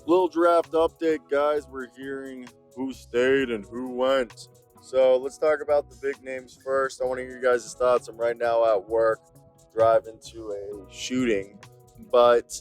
Little draft update, guys. We're hearing who stayed and who went. So let's talk about the big names first. I want to hear you guys' thoughts. I'm right now at work, driving to a shooting. But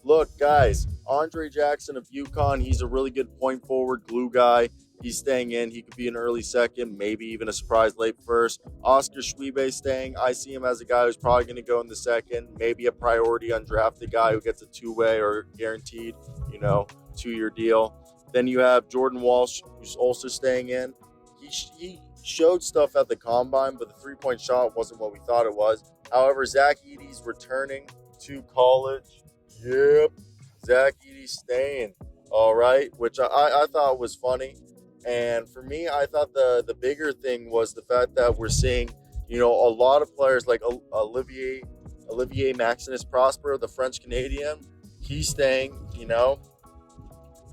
look, guys, Andre Jackson of UConn, he's a really good point forward glue guy. He's staying in. He could be an early second, maybe even a surprise late first. Oscar Schwebe staying. I see him as a guy who's probably going to go in the second, maybe a priority undrafted guy who gets a two-way or guaranteed, you know, 2 year deal. Then you have Jordan Walsh, who's also staying in. He showed stuff at the combine, but the 3 point shot wasn't what we thought it was. However, Zach Edey's returning to college. Yep, Zach Edey's staying. All right, which I thought was funny. And for me, I thought the bigger thing was the fact that we're seeing, a lot of players like Olivier Maximus Prosper, the French Canadian. He's staying,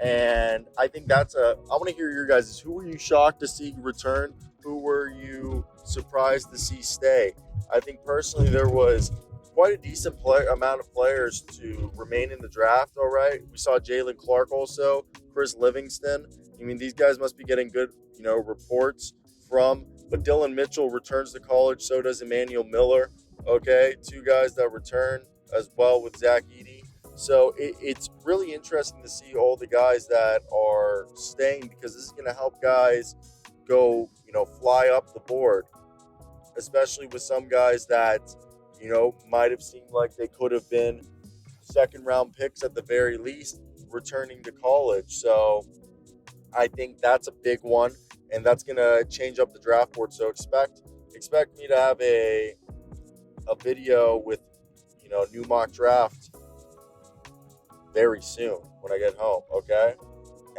and I think I want to hear your guys. Who were you shocked to see return? Who were you surprised to see stay? I think personally there was quite a decent amount of players to remain in the draft. All right. We saw Jalen Clark also, Chris Livingston. I mean, these guys must be getting good, reports from. But Dylan Mitchell returns to college. So does Emmanuel Miller. Okay. Two guys that return as well with Zach Edey. So it's really interesting to see all the guys that are staying, because this is going to help guys go, fly up the board, especially with some guys that, might have seemed like they could have been second round picks at the very least returning to college. So I think that's a big one, and that's going to change up the draft board. So expect me to have a video with, new mock draft very soon when I get home, okay?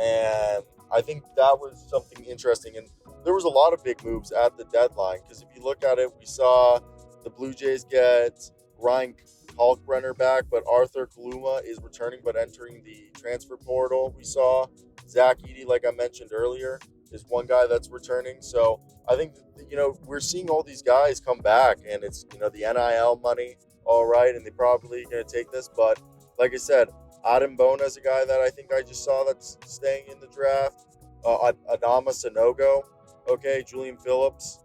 And I think that was something interesting. And there was a lot of big moves at the deadline, because if you look at it, we saw the Blue Jays get Ryan Kalkbrenner back, but Arthur Kaluma is returning but entering the transfer portal. We saw Zach Edey, like I mentioned earlier, is one guy that's returning. So I think, we're seeing all these guys come back, and it's, the NIL money, all right, and they probably going to take this. But like I said, Adam Bona is a guy that I think I just saw that's staying in the draft. Adama Sanogo, okay, Julian Phillips,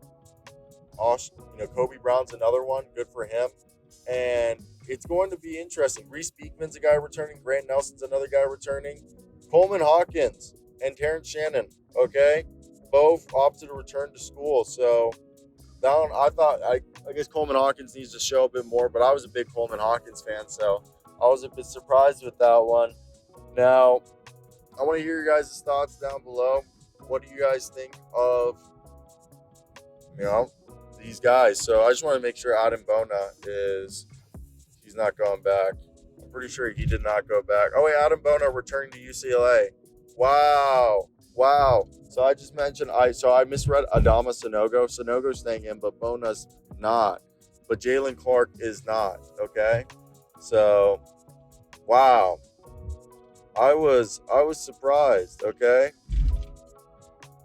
Kobe Brown's another one. Good for him. And it's going to be interesting. Reese Beekman's a guy returning. Grant Nelson's another guy returning. Coleman Hawkins and Terrence Shannon, okay, both opted to return to school. So that one, I guess Coleman Hawkins needs to show a bit more, but I was a big Coleman Hawkins fan, so I was a bit surprised with that one. Now, I want to hear your guys' thoughts down below. What do you guys think of, these guys? So I just want to make sure Adam Bona he's not going back. I'm pretty sure he did not go back. Oh, wait, Adam Bona returning to UCLA. Wow. So I just mentioned, I misread Adama Sanogo. Sanogo's staying in, but Bona's not. But Jalen Clark is not, okay? So, wow. I was surprised, okay?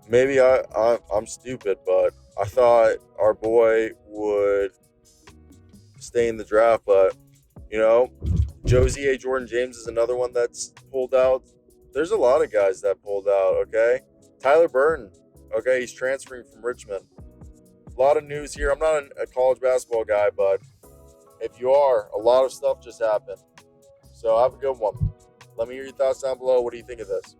Maybe I'm stupid, but I thought our boy would stay in the draft. But, Josie A. Jordan James is another one that's pulled out. There's a lot of guys that pulled out, okay? Tyler Burton, okay, he's transferring from Richmond. A lot of news here. I'm not a college basketball guy, but if you are, a lot of stuff just happened. So have a good one. Let me hear your thoughts down below. What do you think of this?